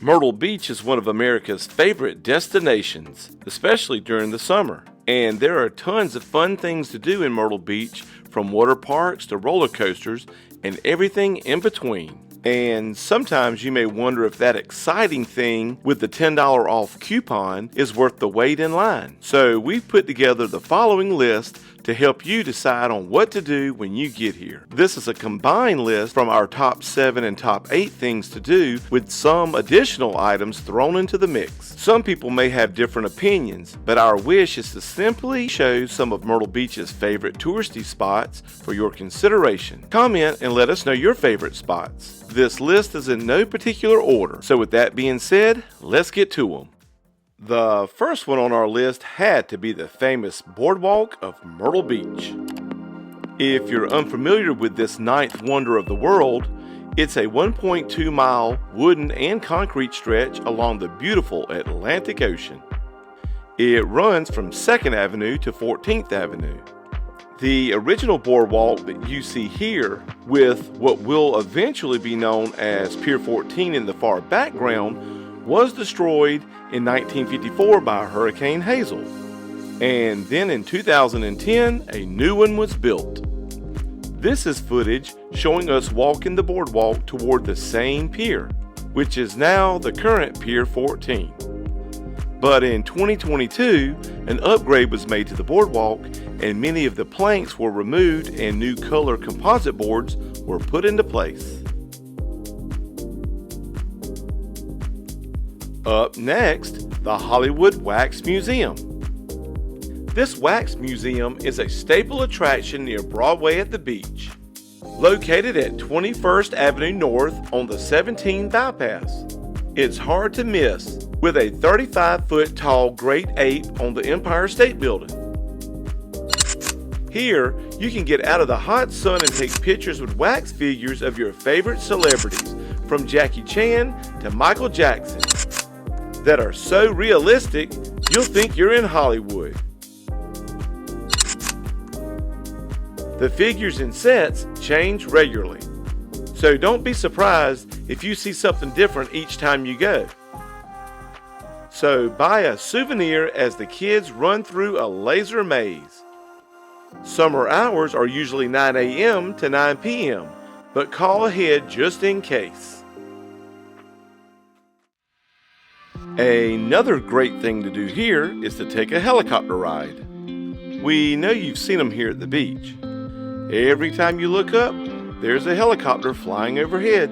Myrtle Beach is one of America's favorite destinations, especially during the summer. And there are tons of fun things to do in Myrtle Beach, from water parks to roller coasters and everything in between. And sometimes you may wonder if that exciting thing with the $10 off coupon is worth the wait in line. So we've put together the following list to help you decide on what to do when you get here. This is a combined list from our top 7 and top 8 things to do, with some additional items thrown into the mix. Some people may have different opinions, but our wish is to simply show some of Myrtle Beach's favorite touristy spots for your consideration. Comment and let us know your favorite spots. This list is in no particular order, so with that being said, let's get to them. The first one on our list had to be the famous Boardwalk of Myrtle Beach. If you're unfamiliar with this ninth wonder of the world, it's a 1.2 mile wooden and concrete stretch along the beautiful Atlantic Ocean. It runs from 2nd Avenue to 14th Avenue. The original boardwalk that you see here, with what will eventually be known as Pier 14 in the far background, was destroyed in 1954 by Hurricane Hazel. And then in 2010, a new one was built. This is footage showing us walking the boardwalk toward the same pier, which is now the current Pier 14. But in 2022, an upgrade was made to the boardwalk, and many of the planks were removed and new color composite boards were put into place. Up next, the Hollywood Wax Museum. This wax museum is a staple attraction near Broadway at the beach. Located at 21st Avenue North on the 17 bypass. It's hard to miss, with a 35-foot tall great ape on the Empire State Building. Here, you can get out of the hot sun and take pictures with wax figures of your favorite celebrities, from Jackie Chan to Michael Jackson, that are so realistic you'll think you're in Hollywood. The figures and sets change regularly, so don't be surprised if you see something different each time you go. So buy a souvenir as the kids run through a laser maze. Summer hours are usually 9 a.m. to 9 p.m., but call ahead just in case. Another great thing to do here is to take a helicopter ride. We know you've seen them here at the beach. Every time you look up, there's a helicopter flying overhead.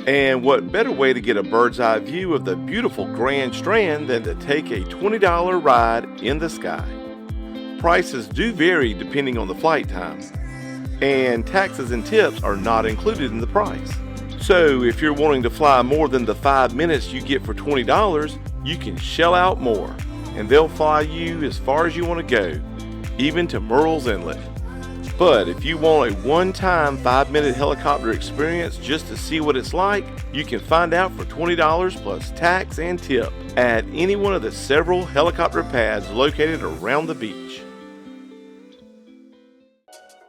And what better way to get a bird's eye view of the beautiful Grand Strand than to take a $20 ride in the sky. Prices do vary depending on the flight time, and taxes and tips are not included in the price. So if you're wanting to fly more than the 5 minutes you get for $20, you can shell out more, and they'll fly you as far as you want to go, even to Murrells Inlet. But if you want a one-time 5-minute helicopter experience just to see what it's like, you can find out for $20 plus tax and tip at any one of the several helicopter pads located around the beach.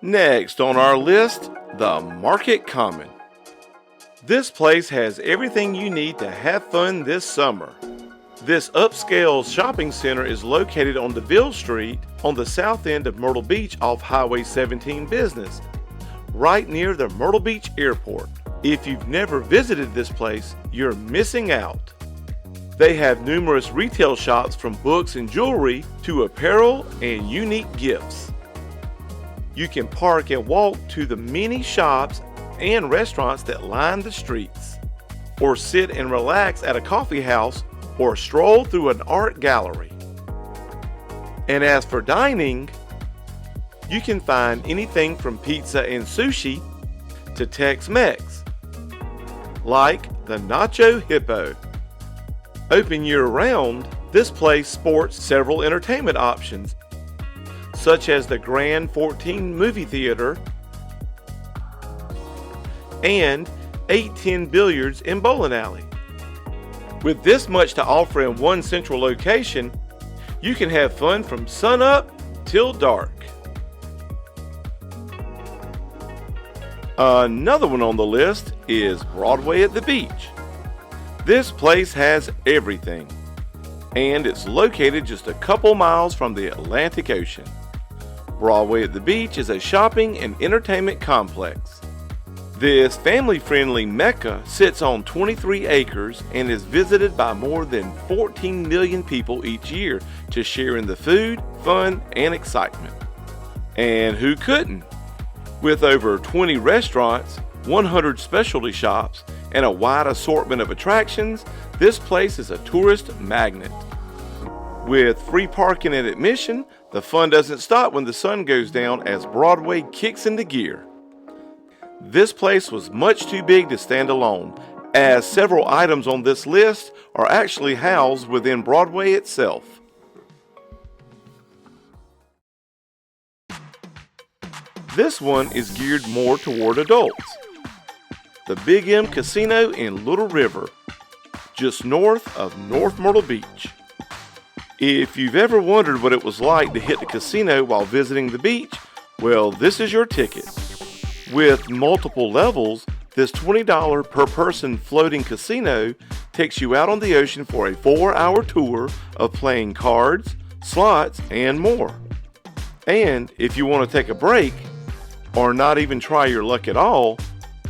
Next on our list, the Market Common. This place has everything you need to have fun this summer. This upscale shopping center is located on DeVille Street on the south end of Myrtle Beach off Highway 17 Business, right near the Myrtle Beach Airport. If you've never visited this place, you're missing out. They have numerous retail shops, from books and jewelry to apparel and unique gifts. You can park and walk to the many shops and restaurants that line the streets, or sit and relax at a coffee house, or stroll through an art gallery. And as for dining, you can find anything from pizza and sushi to Tex-Mex, like the Nacho Hippo. Open year-round, this place sports several entertainment options, such as the Grand 14 Movie Theater and 810 Billiards and Bowling Alley. With this much to offer in one central location, you can have fun from sunup till dark. Another one on the list is Broadway at the beach. This place has everything, and it's located just a couple miles from the Atlantic Ocean. Broadway at the beach is a shopping and entertainment complex. This family-friendly mecca sits on 23 acres and is visited by more than 14 million people each year to share in the food, fun, and excitement. And who couldn't? With over 20 restaurants, 100 specialty shops, and a wide assortment of attractions, this place is a tourist magnet. With free parking and admission, the fun doesn't stop when the sun goes down as Broadway kicks into gear. This place was much too big to stand alone, as several items on this list are actually housed within Broadway itself. This one is geared more toward adults. The Big M Casino in Little River, just north of North Myrtle Beach. If you've ever wondered what it was like to hit the casino while visiting the beach, well, this is your ticket. With multiple levels, this $20 per person floating casino takes you out on the ocean for a 4-hour tour of playing cards, slots, and more. And if you want to take a break, or not even try your luck at all,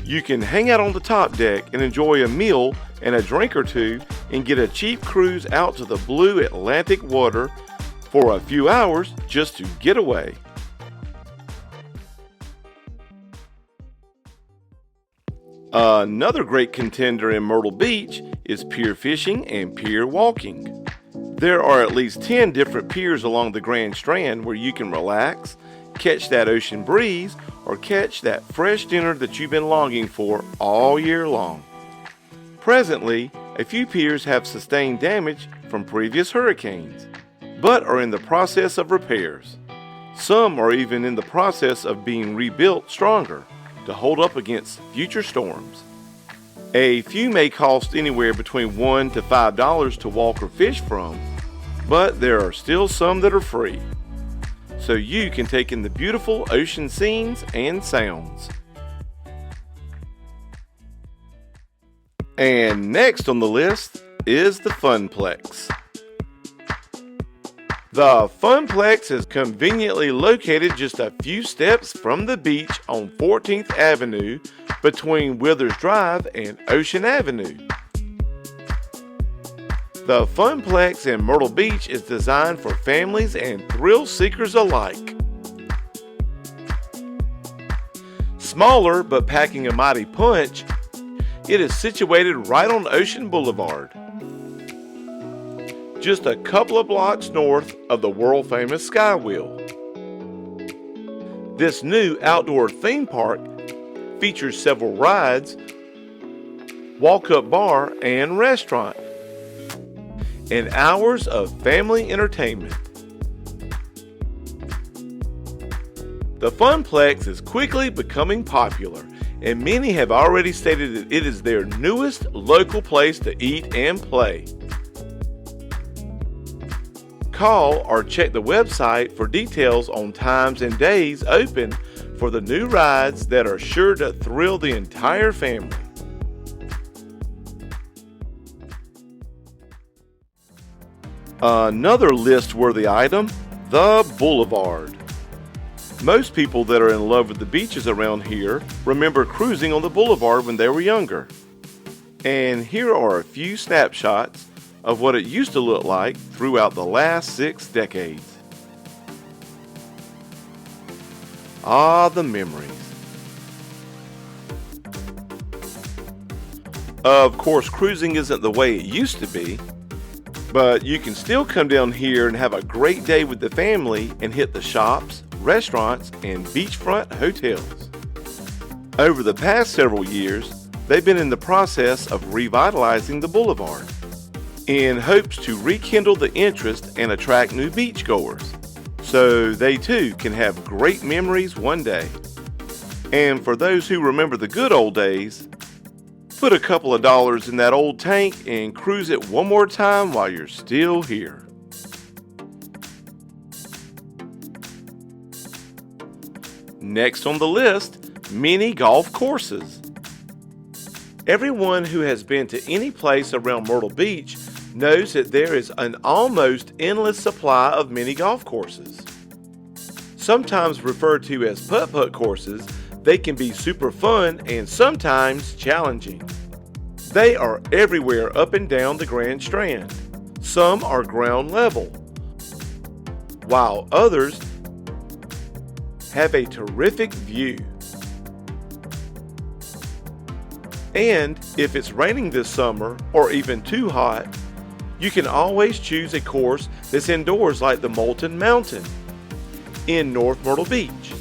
you can hang out on the top deck and enjoy a meal and a drink or two and get a cheap cruise out to the blue Atlantic water for a few hours just to get away. Another great contender in Myrtle Beach is pier fishing and pier walking. There are at least 10 different piers along the Grand Strand where you can relax, catch that ocean breeze, or catch that fresh dinner that you've been longing for all year long. Presently, a few piers have sustained damage from previous hurricanes, but are in the process of repairs. Some are even in the process of being rebuilt stronger to hold up against future storms. A few may cost anywhere between $1 to $5 to walk or fish from, but there are still some that are free, so you can take in the beautiful ocean scenes and sounds. And next on the list is the Funplex. The Funplex is conveniently located just a few steps from the beach on 14th Avenue between Withers Drive and Ocean Avenue. The Funplex in Myrtle Beach is designed for families and thrill seekers alike. Smaller but packing a mighty punch, it is situated right on Ocean Boulevard, just a couple of blocks north of the world-famous SkyWheel. This new outdoor theme park features several rides, walk-up bar and restaurant, and hours of family entertainment. The Funplex is quickly becoming popular, and many have already stated that it is their newest local place to eat and play. Call or check the website for details on times and days open for the new rides that are sure to thrill the entire family. Another list-worthy item, the Boulevard. Most people that are in love with the beaches around here remember cruising on the Boulevard when they were younger. And here are a few snapshots of what it used to look like throughout the last 6 decades. Ah, the memories. Of course, cruising isn't the way it used to be, but you can still come down here and have a great day with the family and hit the shops, restaurants, and beachfront hotels. Over the past several years, they've been in the process of revitalizing the Boulevard in hopes to rekindle the interest and attract new beachgoers, so they too can have great memories one day. And for those who remember the good old days, put a couple of dollars in that old tank and cruise it one more time while you're still here. Next on the list, mini golf courses. Everyone who has been to any place around Myrtle Beach knows that there is an almost endless supply of mini golf courses. Sometimes referred to as putt-putt courses, they can be super fun and sometimes challenging. They are everywhere up and down the Grand Strand. Some are ground level, while others have a terrific view. And if it's raining this summer or even too hot, you can always choose a course that's indoors like the Molten Mountain in North Myrtle Beach.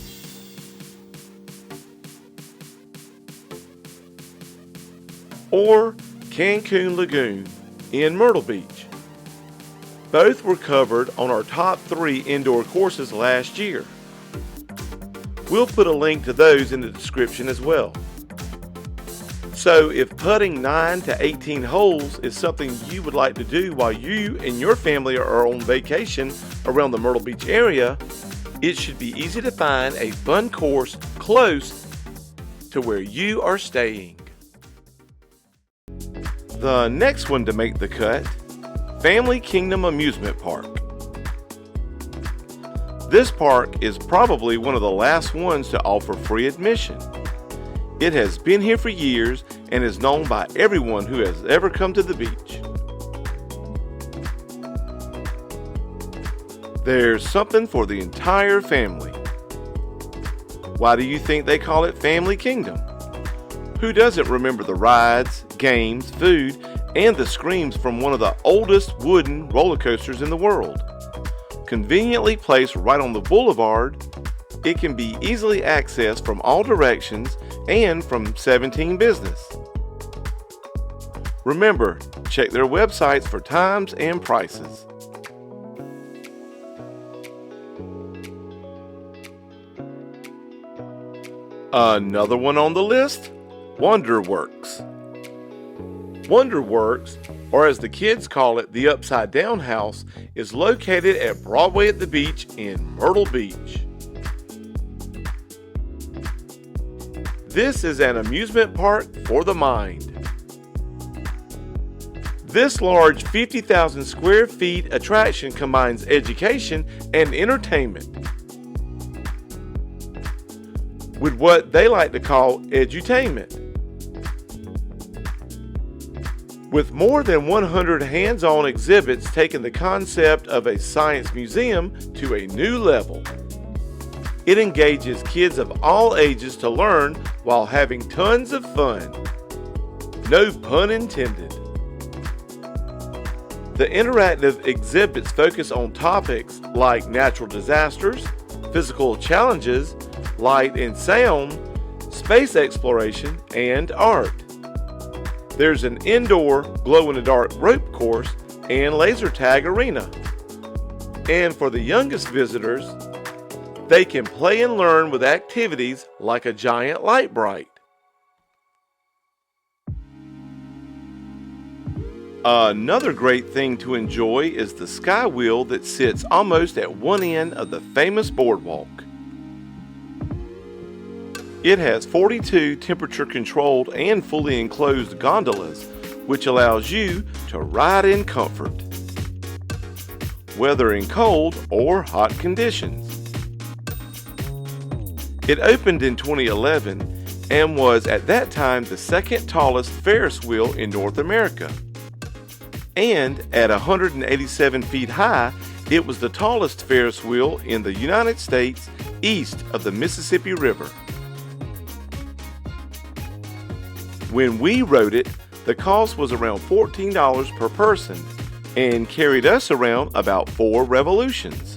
Or Cancun Lagoon in Myrtle Beach. Both were covered on our top 3 indoor courses last year. We'll put a link to those in the description as well. So if putting 9 to 18 holes is something you would like to do while you and your family are on vacation around the Myrtle Beach area, it should be easy to find a fun course close to where you are staying. The next one to make the cut, Family Kingdom Amusement Park. This park is probably one of the last ones to offer free admission. It has been here for years and is known by everyone who has ever come to the beach. There's something for the entire family. Why do you think they call it Family Kingdom? Who doesn't remember the rides, games, food, and the screams from one of the oldest wooden roller coasters in the world? Conveniently placed right on the Boulevard, it can be easily accessed from all directions and from 17 Business. Remember, check their websites for times and prices. Another one on the list, WonderWorks. WonderWorks, or as the kids call it, the Upside Down House, is located at Broadway at the beach in Myrtle Beach. This is an amusement park for the mind. This large 50,000 square feet attraction combines education and entertainment with what they like to call edutainment. With more than 100 hands-on exhibits taking the concept of a science museum to a new level. It engages kids of all ages to learn while having tons of fun. No pun intended. The interactive exhibits focus on topics like natural disasters, physical challenges, light and sound, space exploration, and art. There's an indoor glow-in-the-dark rope course and laser tag arena. And for the youngest visitors, they can play and learn with activities like a giant light bright. Another great thing to enjoy is the SkyWheel that sits almost at one end of the famous Boardwalk. It has 42 temperature-controlled and fully enclosed gondolas, which allows you to ride in comfort, whether in cold or hot conditions. It opened in 2011 and was at that time the second tallest Ferris wheel in North America. And at 187 feet high, it was the tallest Ferris wheel in the United States east of the Mississippi River. When we rode it, the cost was around $14 per person and carried us around about 4 revolutions.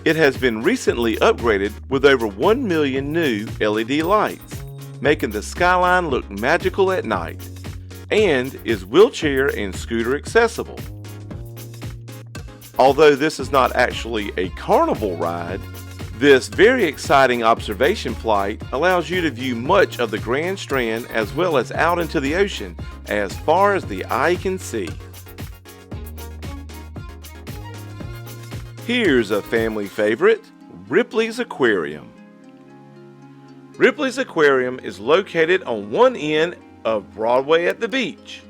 It has been recently upgraded with over 1 million new LED lights, making the skyline look magical at night, and is wheelchair and scooter accessible. Although this is not actually a carnival ride, this very exciting observation flight allows you to view much of the Grand Strand as well as out into the ocean as far as the eye can see. Here's a family favorite, Ripley's Aquarium. Ripley's Aquarium is located on one end of Broadway at the beach.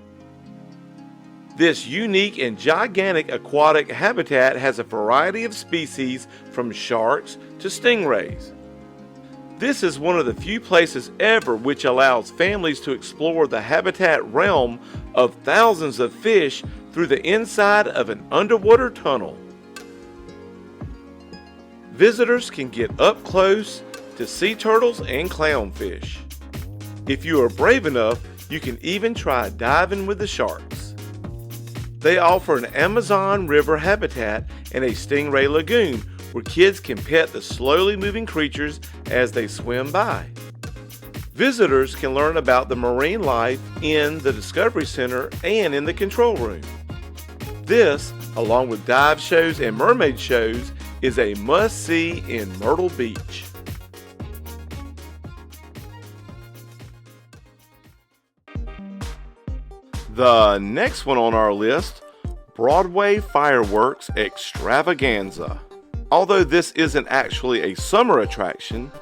This unique and gigantic aquatic habitat has a variety of species from sharks to stingrays. This is one of the few places ever which allows families to explore the habitat realm of thousands of fish through the inside of an underwater tunnel. Visitors can get up close to sea turtles and clownfish. If you are brave enough, you can even try diving with the sharks. They offer an Amazon River habitat and a stingray lagoon where kids can pet the slowly moving creatures as they swim by. Visitors can learn about the marine life in the Discovery Center and in the control room. This, along with dive shows and mermaid shows, is a must-see in Myrtle Beach. The next one on our list, Broadway Fireworks Extravaganza. Although this isn't actually a summer attraction,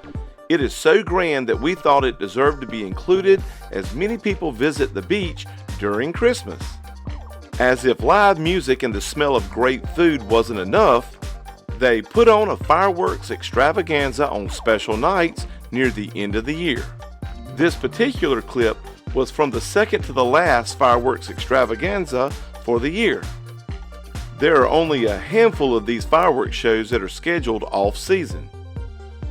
it is so grand that we thought it deserved to be included as many people visit the beach during Christmas. As if live music and the smell of great food wasn't enough, they put on a fireworks extravaganza on special nights near the end of the year. This particular clip was from the second to the last fireworks extravaganza for the year. There are only a handful of these fireworks shows that are scheduled off-season.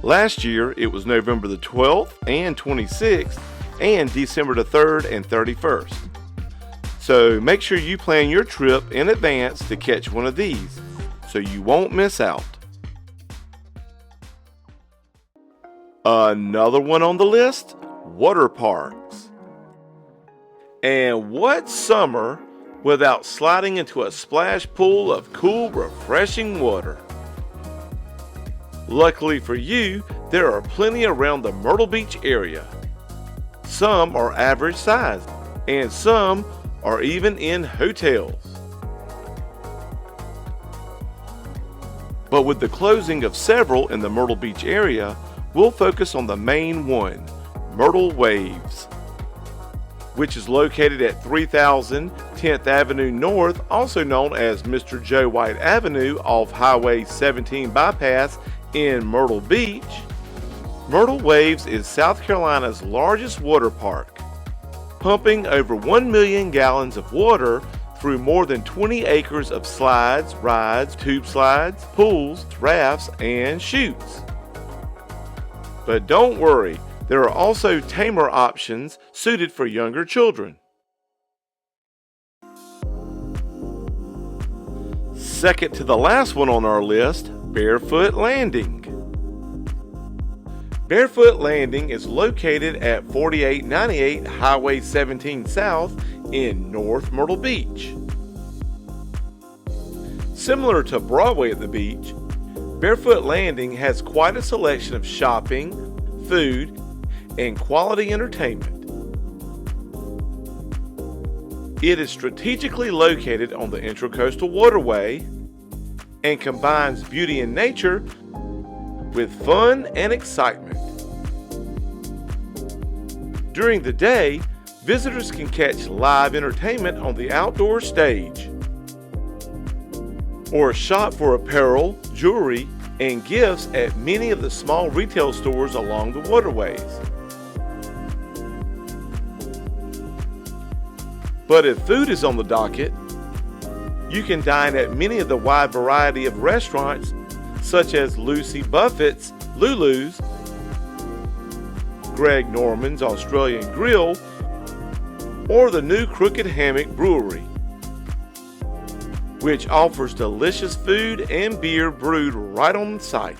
Last year, it was November the 12th and 26th and December the 3rd and 31st. So make sure you plan your trip in advance to catch one of these, so you won't miss out. Another one on the list, water parks. And what summer without sliding into a splash pool of cool, refreshing water? Luckily for you, there are plenty around the Myrtle Beach area. Some are average size, and some are even in hotels. But with the closing of several in the Myrtle Beach area, we'll focus on the main one, Myrtle Waves, which is located at 3000 10th Avenue North, also known as Mr. Joe White Avenue off Highway 17 bypass in Myrtle Beach. Myrtle Waves is South Carolina's largest water park, pumping over 1 million gallons of water through more than 20 acres of slides, rides, tube slides, pools, rafts, and chutes. But don't worry, there are also tamer options suited for younger children. Second to the last one on our list, Barefoot Landing. Barefoot Landing is located at 4898 Highway 17 South in North Myrtle Beach. Similar to Broadway at the beach, Barefoot Landing has quite a selection of shopping, food, and quality entertainment. It is strategically located on the Intracoastal Waterway and combines beauty and nature with fun and excitement. During the day, visitors can catch live entertainment on the outdoor stage, or shop for apparel, jewelry, and gifts at many of the small retail stores along the waterways. But if food is on the docket, you can dine at many of the wide variety of restaurants such as Lucy Buffett's Lulu's, Greg Norman's Australian Grill, or the new Crooked Hammock Brewery, which offers delicious food and beer brewed right on site.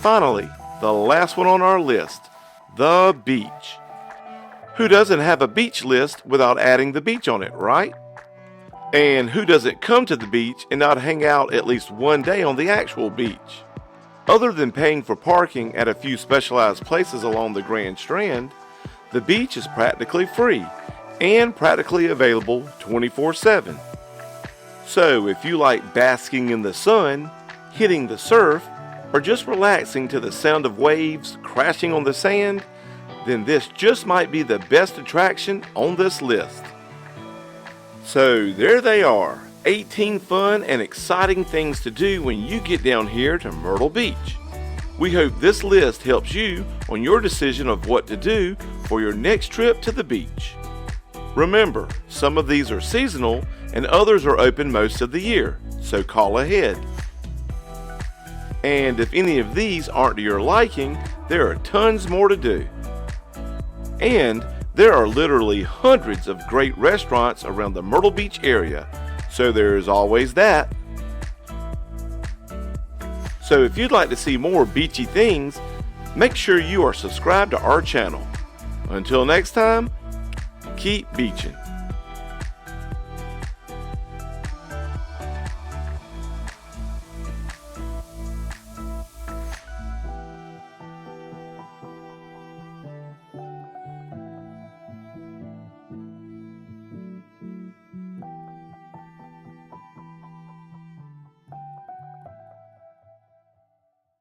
Finally, the last one on our list, the beach. Who doesn't have a beach list without adding the beach on it, right? And who doesn't come to the beach and not hang out at least one day on the actual beach? Other than paying for parking at a few specialized places along the Grand Strand, the beach is practically free and practically available 24/7. So if you like basking in the sun, hitting the surf, or just relaxing to the sound of waves crashing on the sand, then this just might be the best attraction on this list. So there they are, 18 fun and exciting things to do when you get down here to Myrtle Beach. We hope this list helps you on your decision of what to do for your next trip to the beach. Remember, some of these are seasonal and others are open most of the year, so call ahead. And if any of these aren't to your liking, there are tons more to do. And there are literally hundreds of great restaurants around the Myrtle Beach area, so there is always that. So if you'd like to see more beachy things, make sure you are subscribed to our channel. Until next time, keep beaching.